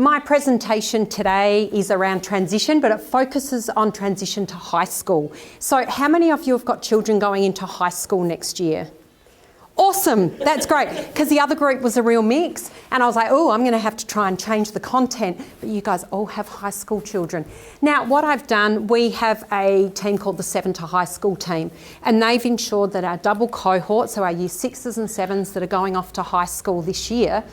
My presentation today is around transition, but it focuses on transition to high school. So how many of you have got children going into high school next year? Awesome, that's great, because the other group was a real mix, and I was like, oh, I'm going to have to try and change the content, but you guys all have high school children. Now, what I've done, we have a team called the 7 to High School team, and they've ensured that our double cohort, so our year 6s and 7s that are going off to high school this year,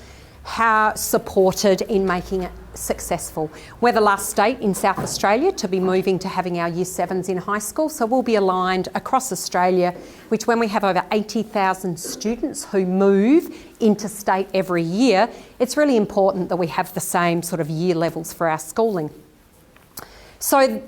are supported in making it successful. We're the last state in South Australia to be moving to having our year 7s in high school, so we'll be aligned across Australia, which when we have over 80,000 students who move interstate every year, it's really important that we have the same sort of year levels for our schooling. So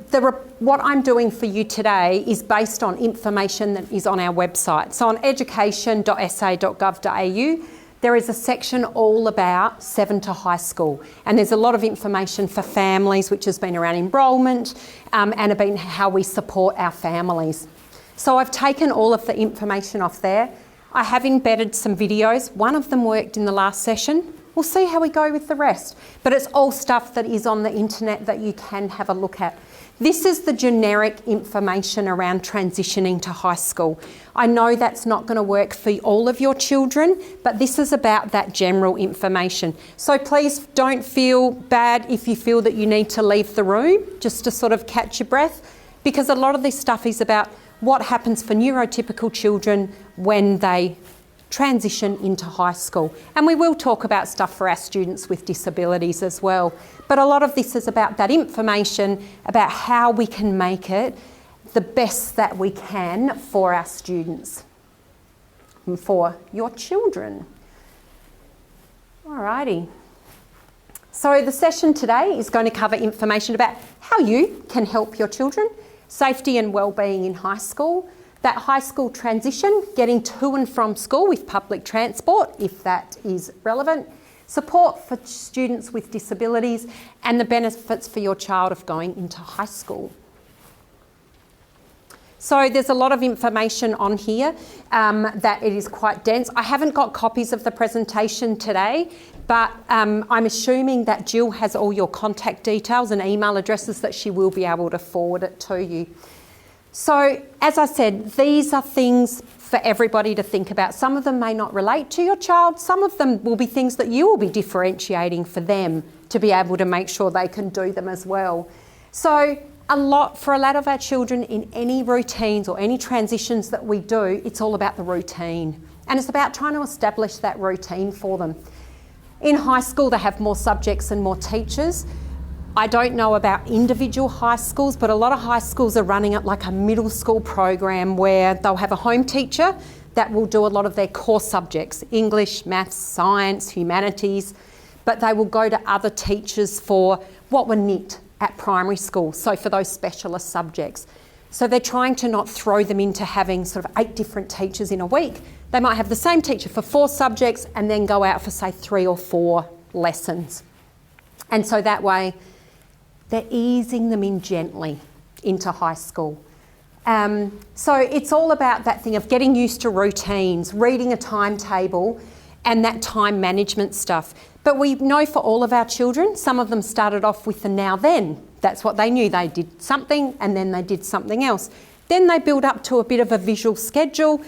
what I'm doing for you today is based on information that is on our website. So on education.sa.gov.au, there is a section all about 7 to high school, and there's a lot of information for families, which has been around enrolment and about how we support our families. So I've taken all of the information off there. I have embedded some videos. One of them worked in the last session. We'll see how we go with the rest, but it's all stuff that is on the internet that you can have a look at. This is the generic information around transitioning to high school. I know that's not going to work for all of your children, but this is about that general information. So please don't feel bad if you feel that you need to leave the room, just to sort of catch your breath, because a lot of this stuff is about what happens for neurotypical children when they transition into high school. And we will talk about stuff for our students with disabilities as well. But a lot of this is about that information, about how we can make it the best that we can for our students and for your children. Alrighty. So the session today is going to cover information about how you can help your children, safety and wellbeing in high school, that high school transition, getting to and from school with public transport, if that is relevant, support for students with disabilities, and the benefits for your child of going into high school. So there's a lot of information on here that it is quite dense. I haven't got copies of the presentation today, but I'm assuming that Jill has all your contact details and email addresses that she will be able to forward it to you. So, as I said, these are things for everybody to think about. Some of them may not relate to your child. Some of them will be things that you will be differentiating for them to be able to make sure they can do them as well. So, for a lot of our children in any routines or any transitions that we do, it's all about the routine. And it's about trying to establish that routine for them. In high school, they have more subjects and more teachers. I don't know about individual high schools, but a lot of high schools are running it like a middle school program where they'll have a home teacher that will do a lot of their core subjects, English, maths, science, humanities, but they will go to other teachers for what were NIT at primary school, so for those specialist subjects. So they're trying to not throw them into having sort of 8 different teachers in a week. They might have the same teacher for 4 subjects and then go out for, say, 3 or 4 lessons. And so that way, they're easing them in gently into high school. So it's all about that thing of getting used to routines, reading a timetable, and that time management stuff. But we know for all of our children, some of them started off with the now then. That's what they knew. They did something and then they did something else. Then they build up to a bit of a visual schedule,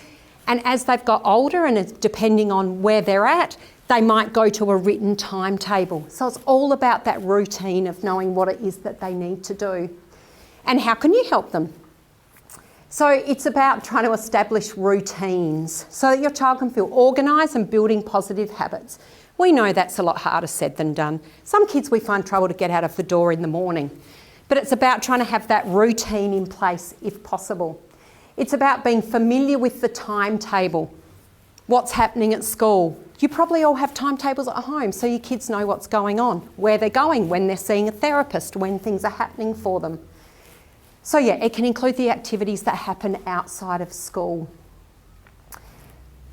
and as they've got older, and it's depending on where they're at, they might go to a written timetable. So it's all about that routine of knowing what it is that they need to do. And how can you help them? So it's about trying to establish routines so that your child can feel organised and building positive habits. We know that's a lot harder said than done. Some kids we find trouble to get out of the door in the morning, but it's about trying to have that routine in place if possible. It's about being familiar with the timetable, what's happening at school. You probably all have timetables at home so your kids know what's going on, where they're going, when they're seeing a therapist, when things are happening for them. So yeah, it can include the activities that happen outside of school.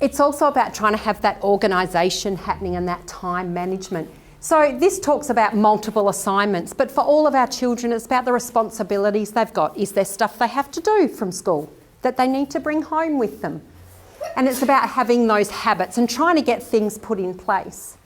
It's also about trying to have that organisation happening and that time management. So this talks about multiple assignments, but for all of our children, it's about the responsibilities they've got. Is there stuff they have to do from school that they need to bring home with them? And it's about having those habits and trying to get things put in place.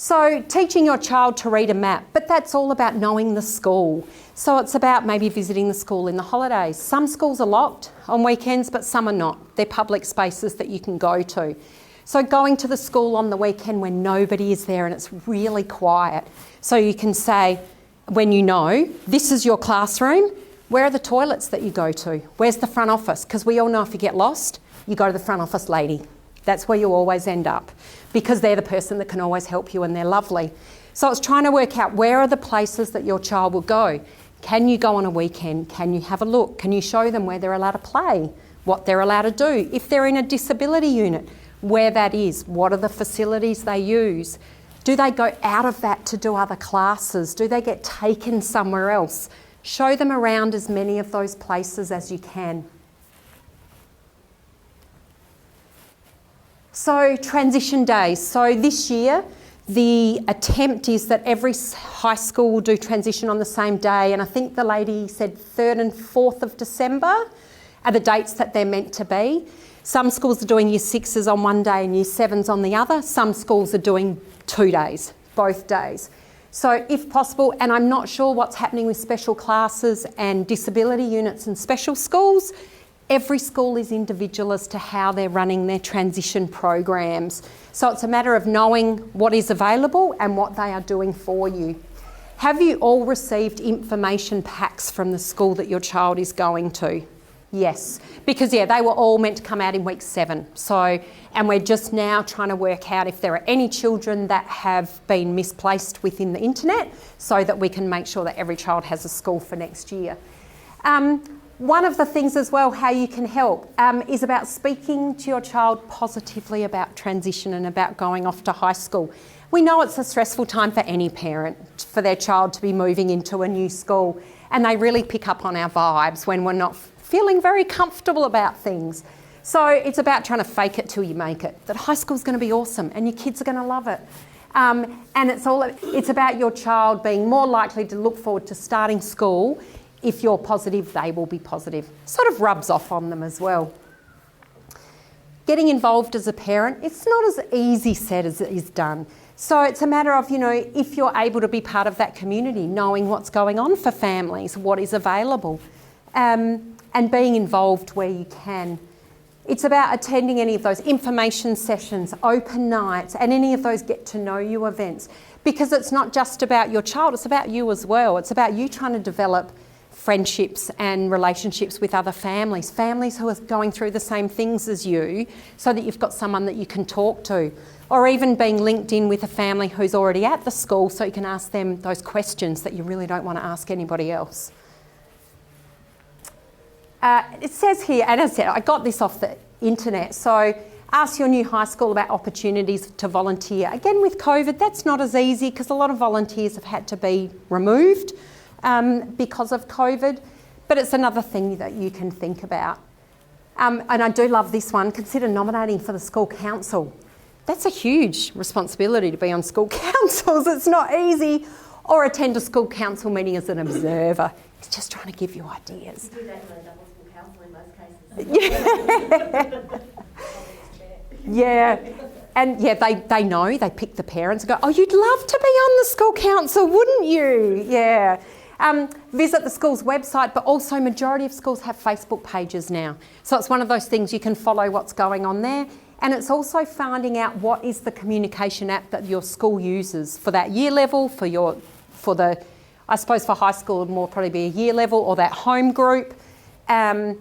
So teaching your child to read a map, but that's all about knowing the school. So it's about maybe visiting the school in the holidays. Some schools are locked on weekends, but some are not. They're public spaces that you can go to. So going to the school on the weekend when nobody is there and it's really quiet. So you can say, when you know, this is your classroom, where are the toilets that you go to? Where's the front office? Because we all know if you get lost, you go to the front office lady. That's where you always end up because they're the person that can always help you and they're lovely. So it's trying to work out where are the places that your child will go. Can you go on a weekend? Can you have a look? Can you show them where they're allowed to play? What they're allowed to do? If they're in a disability unit, where that is? What are the facilities they use? Do they go out of that to do other classes? Do they get taken somewhere else? Show them around as many of those places as you can. So transition days. So this year, the attempt is that every high school will do transition on the same day. And I think the lady said 3rd and 4th of December are the dates that they're meant to be. Some schools are doing year 6s on one day and year 7s on the other. Some schools are doing 2 days, both days. So if possible, and I'm not sure what's happening with special classes and disability units and special schools, every school is individual as to how they're running their transition programs. So it's a matter of knowing what is available and what they are doing for you. Have you all received information packs from the school that your child is going to? Yes, because they were all meant to come out in week 7. So, and we're just now trying to work out if there are any children that have been misplaced within the internet so that we can make sure that every child has a school for next year. One of the things as well, how you can help, is about speaking to your child positively about transition and about going off to high school. We know it's a stressful time for any parent, for their child to be moving into a new school, and they really pick up on our vibes when we're not feeling very comfortable about things. So it's about trying to fake it till you make it, that high school's going to be awesome and your kids are going to love it. And it's about your child being more likely to look forward to starting school. If you're positive, they will be positive. Sort of rubs off on them as well. Getting involved as a parent, it's not as easy said as it is done. So it's a matter of, if you're able to be part of that community, knowing what's going on for families, what is available, and being involved where you can. It's about attending any of those information sessions, open nights, and any of those get to know you events. Because it's not just about your child, it's about you as well. It's about you trying to develop friendships and relationships with other families who are going through the same things as you, so that you've got someone that you can talk to. Or even being linked in with a family who's already at the school so you can ask them those questions that you really don't want to ask anybody else. It says here, and as I said, I got this off the internet, so ask your new high school about opportunities to volunteer. Again, with COVID, that's not as easy because a lot of volunteers have had to be removed because of COVID, but it's another thing that you can think about. And I do love this one, consider nominating for the school council. That's a huge responsibility to be on school councils. It's not easy. Or attend a school council meeting as an observer. It's just trying to give you ideas. You do that in a double school council in most cases. Yeah. And they know, they pick the parents and go, oh, you'd love to be on the school council, wouldn't you? Yeah. Visit the school's website, but also majority of schools have Facebook pages now. So it's one of those things you can follow what's going on there. And it's also finding out what is the communication app that your school uses for that year level, I suppose for high school it would more probably be a year level or that home group. And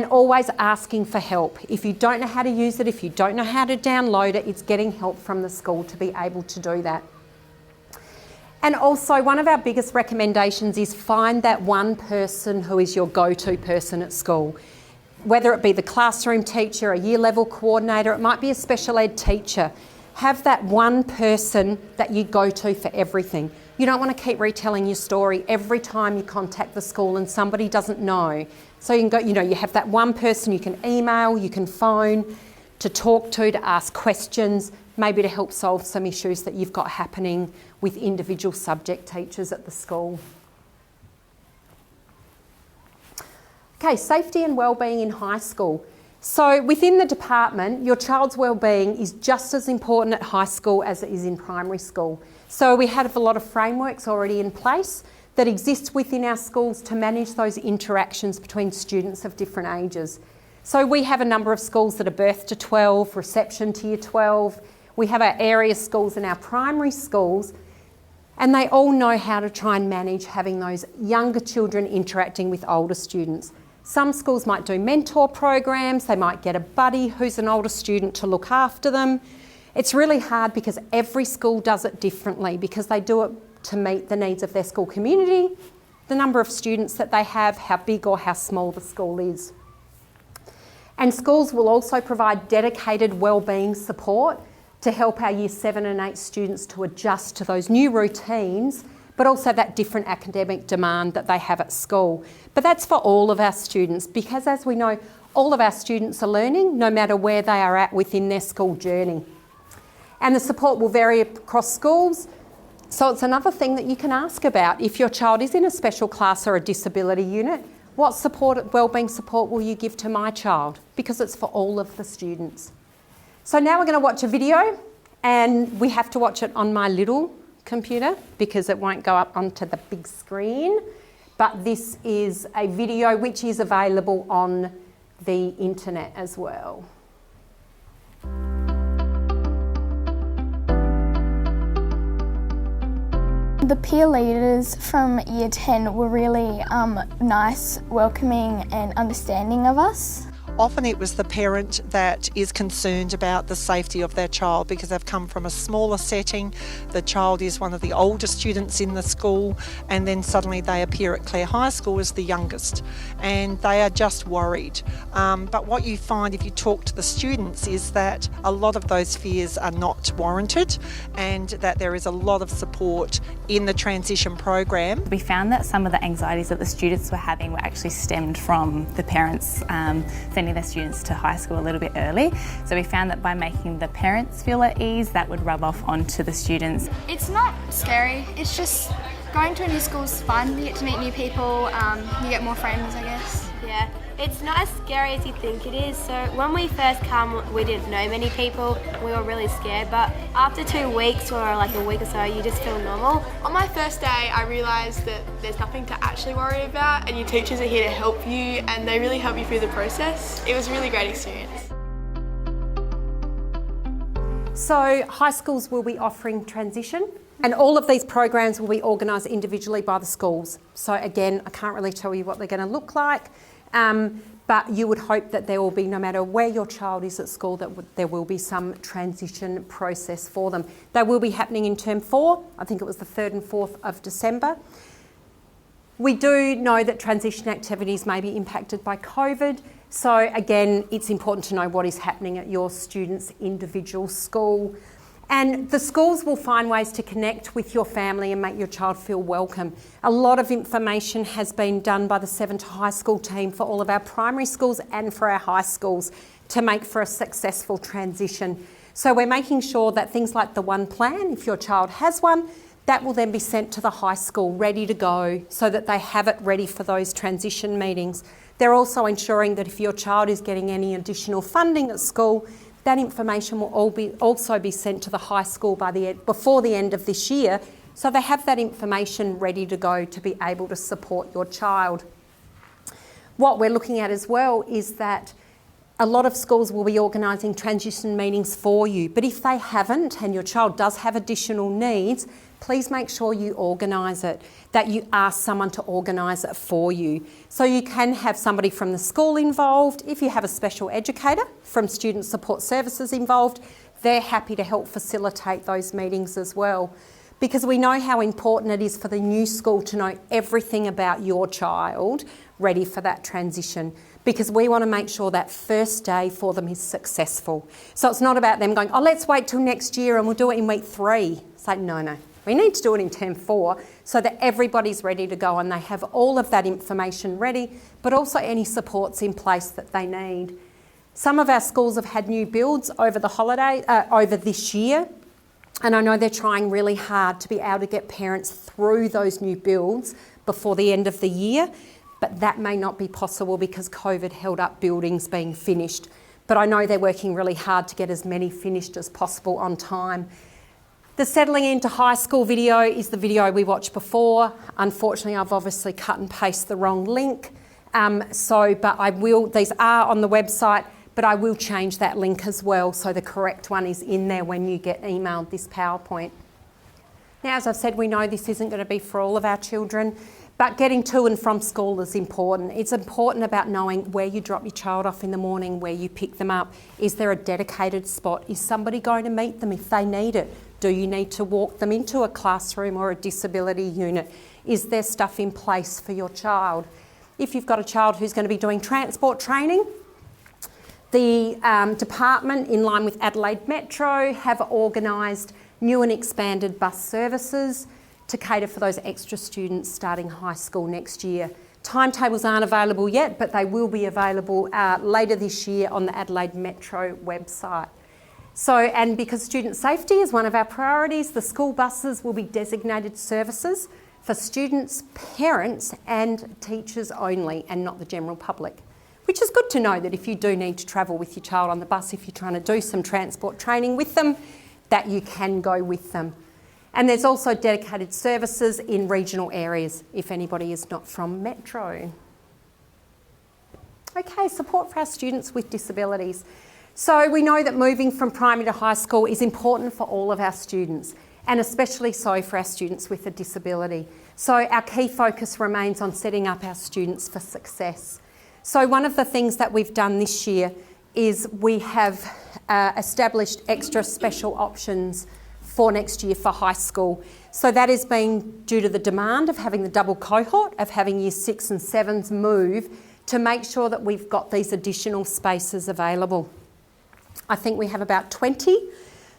always asking for help. If you don't know how to use it, if you don't know how to download it, it's getting help from the school to be able to do that. And also one of our biggest recommendations is find that one person who is your go-to person at school. Whether it be the classroom teacher, a year level coordinator, it might be a special ed teacher. Have that one person that you go to for everything. You don't want to keep retelling your story every time you contact the school and somebody doesn't know. So you can go, you have that one person you can email, you can phone, to talk to ask questions, maybe to help solve some issues that you've got happening with individual subject teachers at the school. Okay, safety and wellbeing in high school. So within the department, your child's wellbeing is just as important at high school as it is in primary school. So we have a lot of frameworks already in place that exist within our schools to manage those interactions between students of different ages. So we have a number of schools that are birth to 12, reception to year 12. We have our area schools and our primary schools, and they all know how to try and manage having those younger children interacting with older students. Some schools might do mentor programs, they might get a buddy who's an older student to look after them. It's really hard because every school does it differently because they do it to meet the needs of their school community, the number of students that they have, how big or how small the school is. And schools will also provide dedicated wellbeing support to help our year 7 and 8 students to adjust to those new routines, but also that different academic demand that they have at school. But that's for all of our students because, as we know, all of our students are learning no matter where they are at within their school journey. And the support will vary across schools, so it's another thing that you can ask about. If your child is in a special class or a disability unit, what wellbeing support will you give to my child? Because it's for all of the students. So now we're going to watch a video, and we have to watch it on my little computer because it won't go up onto the big screen. But this is a video which is available on the internet as well. The peer leaders from year 10 were really nice, welcoming and understanding of us. Often it was the parent that is concerned about the safety of their child because they've come from a smaller setting. The child is one of the older students in the school, and then suddenly they appear at Clare High School as the youngest, and they are just worried. But what you find if you talk to the students is that a lot of those fears are not warranted, and that there is a lot of support in the transition program. We found that some of the anxieties that the students were having were actually stemmed from the parents sending their students to high school a little bit early. So we found that by making the parents feel at ease, that would rub off onto the students. It's not scary, it's just going to a new school is fun. You get to meet new people, you get more friends, I guess. Yeah, it's not as scary as you think it is. So when we first come, we didn't know many people. We were really scared, but after 2 weeks or like a week or so, you just feel normal. On my first day, I realised that there's nothing to actually worry about, and your teachers are here to help you, and they really help you through the process. It was a really great experience. So high schools will be offering transition, and all of these programs will be organised individually by the schools. So again, I can't really tell you what they're going to look like, but you would hope that there will be, no matter where your child is at school, that there will be some transition process for them. They will be happening in term 4. I think it was the 3rd and 4th of December. We do know that transition activities may be impacted by COVID. So again, it's important to know what is happening at your student's individual school. And the schools will find ways to connect with your family and make your child feel welcome. A lot of information has been done by the 7 to high school team for all of our primary schools and for our high schools to make for a successful transition. So we're making sure that things like the One Plan, if your child has one, that will then be sent to the high school ready to go so that they have it ready for those transition meetings. They're also ensuring that if your child is getting any additional funding at school, that information will also be sent to the high school before the end of this year, so they have that information ready to go to be able to support your child. What we're looking at as well is that a lot of schools will be organising transition meetings for you, but if they haven't and your child does have additional needs, please make sure you organise it, that you ask someone to organise it for you. So you can have somebody from the school involved. If you have a special educator from Student Support Services involved, they're happy to help facilitate those meetings as well. Because we know how important it is for the new school to know everything about your child ready for that transition, because we want to make sure that first day for them is successful. So it's not about them going, oh, let's wait till next year and we'll do it in week 3. It's like, no. We need to do it in term 4 so that everybody's ready to go and they have all of that information ready, but also any supports in place that they need. Some of our schools have had new builds over the over this year, and I know they're trying really hard to be able to get parents through those new builds before the end of the year. but that may not be possible because COVID held up buildings being finished. But I know they're working really hard to get as many finished as possible on time. The settling into high school video is the video we watched before. Unfortunately, I've obviously cut and pasted the wrong link. But I will, these are on the website, but I will change that link as well so the correct one is in there when you get emailed this PowerPoint. Now, as I've said, we know this isn't going to be for all of our children, but getting to and from school is important. It's important about knowing where you drop your child off in the morning, where you pick them up. Is there a dedicated spot? Is somebody going to meet them if they need it? Do you need to walk them into a classroom or a disability unit? Is there stuff in place for your child? If you've got a child who's going to be doing transport training, the department, in line with Adelaide Metro, have organised new and expanded bus services to cater for those extra students starting high school next year. Timetables aren't available yet, but they will be available later this year on the Adelaide Metro website. And because student safety is one of our priorities, the school buses will be designated services for students, parents and teachers only, and not the general public. Which is good to know that if you do need to travel with your child on the bus, if you're trying to do some transport training with them, that you can go with them. And there's also dedicated services in regional areas if anybody is not from Metro. Okay, support for our students with disabilities. So we know that moving from primary to high school is important for all of our students, and especially so for our students with a disability. So our key focus remains on setting up our students for success. So one of the things that we've done this year is we have established extra special options for next year for high school. So that has been due to the demand of having the double cohort, of having year 6 and 7s move to make sure that we've got these additional spaces available. I think we have about 20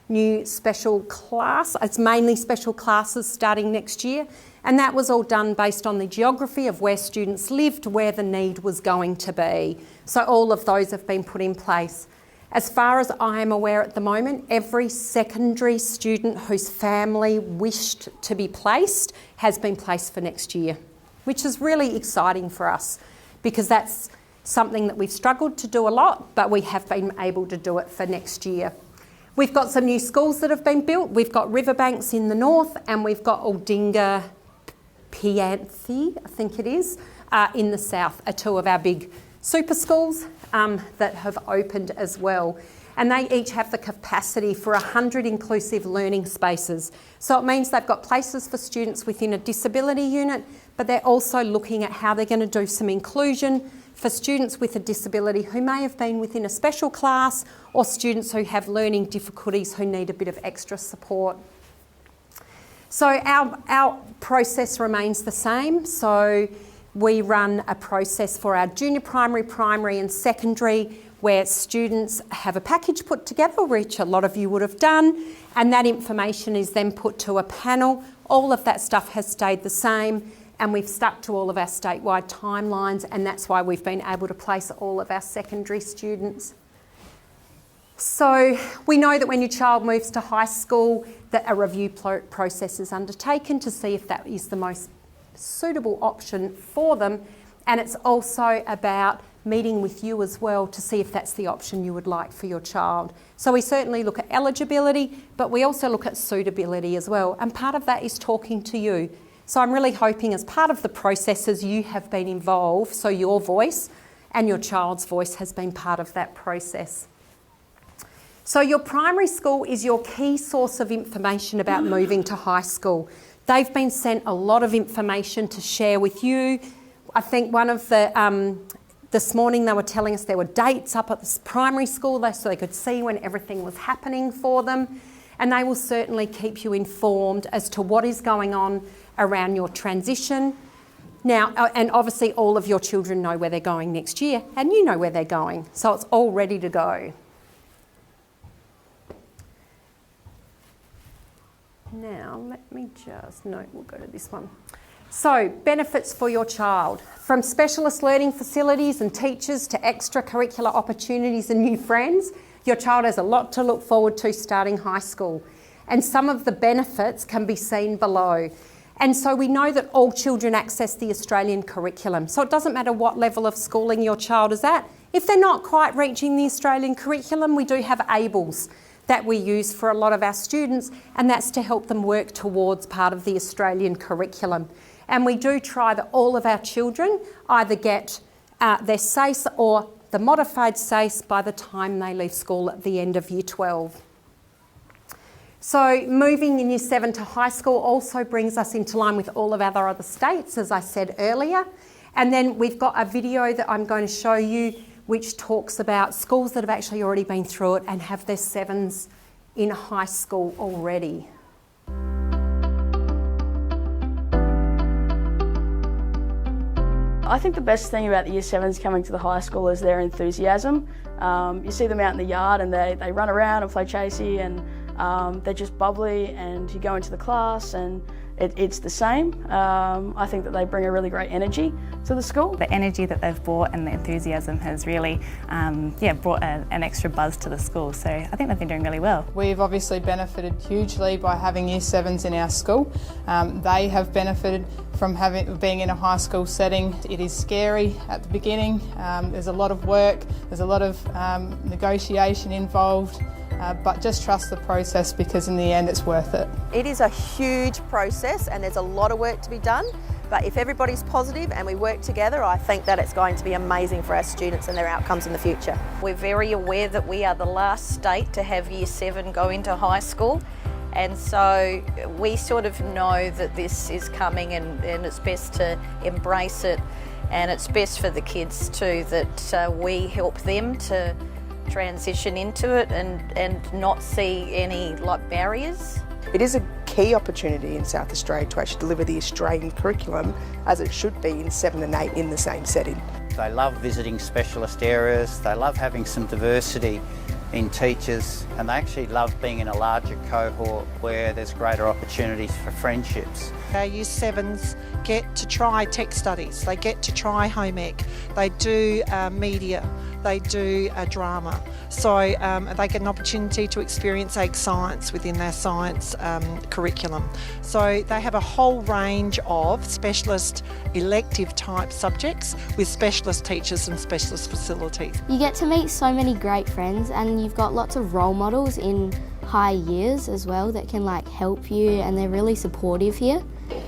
new special class. It's mainly special classes starting next year, and that was all done based on the geography of where students lived, where the need was going to be. So all of those have been put in place. As far as I am aware at the moment, every secondary student whose family wished to be placed has been placed for next year, which is really exciting for us because that's something that we've struggled to do a lot, but we have been able to do it for next year. We've got some new schools that have been built. We've got Riverbanks in the north and we've got Aldinga Pianthi, I think it is, in the south, are two of our big super schools that have opened as well. And they each have the capacity for 100 inclusive learning spaces. So it means they've got places for students within a disability unit, but they're also looking at how they're going to do some inclusion for students with a disability who may have been within a special class or students who have learning difficulties who need a bit of extra support. So our process remains the same. So we run a process for our junior primary, primary and secondary where students have a package put together, which a lot of you would have done, and that information is then put to a panel. All of that stuff has stayed the same, and we've stuck to all of our statewide timelines, and that's why we've been able to place all of our secondary students. So we know that when your child moves to high school that a review process is undertaken to see if that is the most suitable option for them, and it's also about meeting with you as well to see if that's the option you would like for your child. So we certainly look at eligibility, but we also look at suitability as well, and part of that is talking to you. So I'm really hoping as part of the processes you have been involved, so your voice and your child's voice has been part of that process. So your primary school is your key source of information about moving to high school. They've been sent a lot of information to share with you. I think one of the, this morning they were telling us there were dates up at the primary school so they could see when everything was happening for them. And they will certainly keep you informed as to what is going on around your transition. Now, and obviously all of your children know where they're going next year and you know where they're going. So it's all ready to go. Now, let me just, no, we'll go to this one. So, benefits for your child. From specialist learning facilities and teachers to extracurricular opportunities and new friends, your child has a lot to look forward to starting high school. And some of the benefits can be seen below. And so we know that all children access the Australian curriculum. So it doesn't matter what level of schooling your child is at. If they're not quite reaching the Australian curriculum, we do have ABLES that we use for a lot of our students, and that's to help them work towards part of the Australian curriculum. And we do try that all of our children either get their SACE or the modified SACE by the time they leave school at the end of Year 12. So moving in Year 7 to high school also brings us into line with all of our other states, as I said earlier. And then we've got a video that I'm going to show you which talks about schools that have actually already been through it and have their 7s in high school already. I think the best thing about the Year 7s coming to the high school is their enthusiasm. You see them out in the yard and they run around and play chasey, and they're just bubbly, and you go into the class and it's the same. I think that they bring a really great energy to the school. The energy that they've brought and the enthusiasm has really brought an extra buzz to the school, so I think they've been doing really well. We've obviously benefited hugely by having Year 7s in our school. They have benefited from being in a high school setting. It is scary at the beginning. There's a lot of work, there's a lot of negotiation involved. But just trust the process, because in the end it's worth it. It is a huge process and there's a lot of work to be done, but if everybody's positive and we work together, I think that it's going to be amazing for our students and their outcomes in the future. We're very aware that we are the last state to have Year 7 go into high school, and so we sort of know that this is coming, and it's best to embrace it, and it's best for the kids too that we help them to transition into it and not see any barriers. It is a key opportunity in South Australia to actually deliver the Australian curriculum as it should be in 7 and 8 in the same setting. They love visiting specialist areas, they love having some diversity in teachers, and they actually love being in a larger cohort where there's greater opportunities for friendships. Our Year 7s get to try tech studies, they get to try home ec, they do media, they do drama. So they get an opportunity to experience ag science within their science curriculum. So they have a whole range of specialist elective type subjects with specialist teachers and specialist facilities. You get to meet so many great friends, and you've got lots of role models in high years as well that can help you, and they're really supportive here.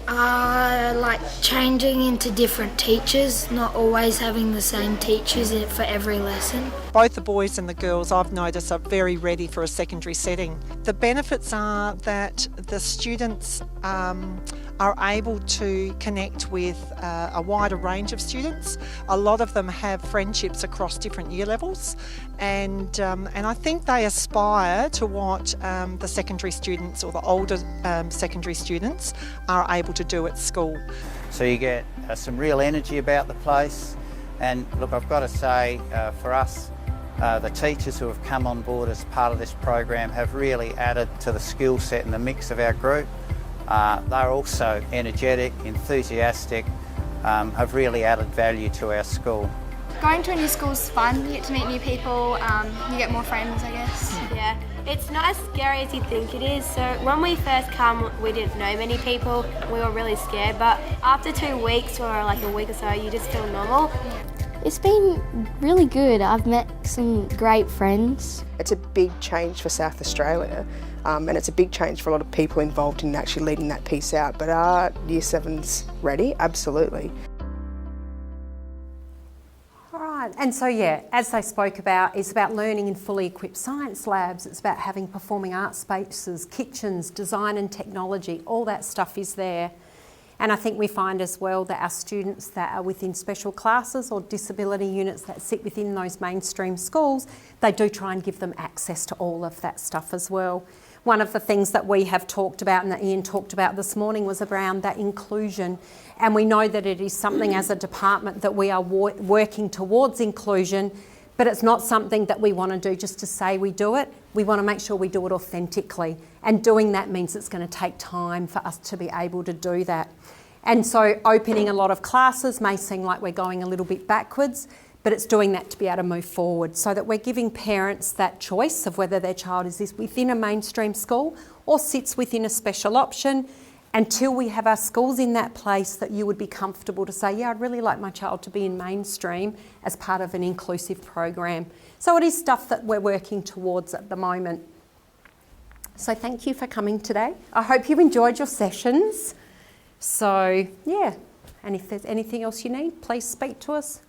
I like changing into different teachers, not always having the same teachers for every lesson. Both the boys and the girls, I've noticed, are very ready for a secondary setting. The benefits are that the students are able to connect with a wider range of students. A lot of them have friendships across different year levels, and I think they aspire to what the secondary students or the older secondary students are able to do at school. So you get some real energy about the place, and look, I've got to say for us, the teachers who have come on board as part of this program have really added to the skill set and the mix of our group. They're also energetic, enthusiastic, have really added value to our school. Going to a new school is fun. You get to meet new people, you get more friends, I guess. Yeah, it's not as scary as you think it is. So when we first come, we didn't know many people. We were really scared, but after 2 weeks or a week or so, you just feel normal. It's been really good. I've met some great friends. It's a big change for South Australia, and it's a big change for a lot of people involved in actually leading that piece out. But are Year 7s ready? Absolutely. And so, yeah, as they spoke about, it's about learning in fully equipped science labs. It's about having performing arts spaces, kitchens, design and technology. All that stuff is there. And I think we find as well that our students that are within special classes or disability units that sit within those mainstream schools, they do try and give them access to all of that stuff as well. One of the things that we have talked about and that Ian talked about this morning was around that inclusion. And we know that it is something as a department that we are working towards inclusion, but it's not something that we want to do just to say we do it. We want to make sure we do it authentically. And doing that means it's going to take time for us to be able to do that. And so opening a lot of classes may seem like we're going a little bit backwards, but it's doing that to be able to move forward so that we're giving parents that choice of whether their child is within a mainstream school or sits within a special option, until we have our schools in that place that you would be comfortable to say, yeah, I'd really like my child to be in mainstream as part of an inclusive program. So it is stuff that we're working towards at the moment. So thank you for coming today. I hope you enjoyed your sessions. So yeah, and if there's anything else you need, please speak to us.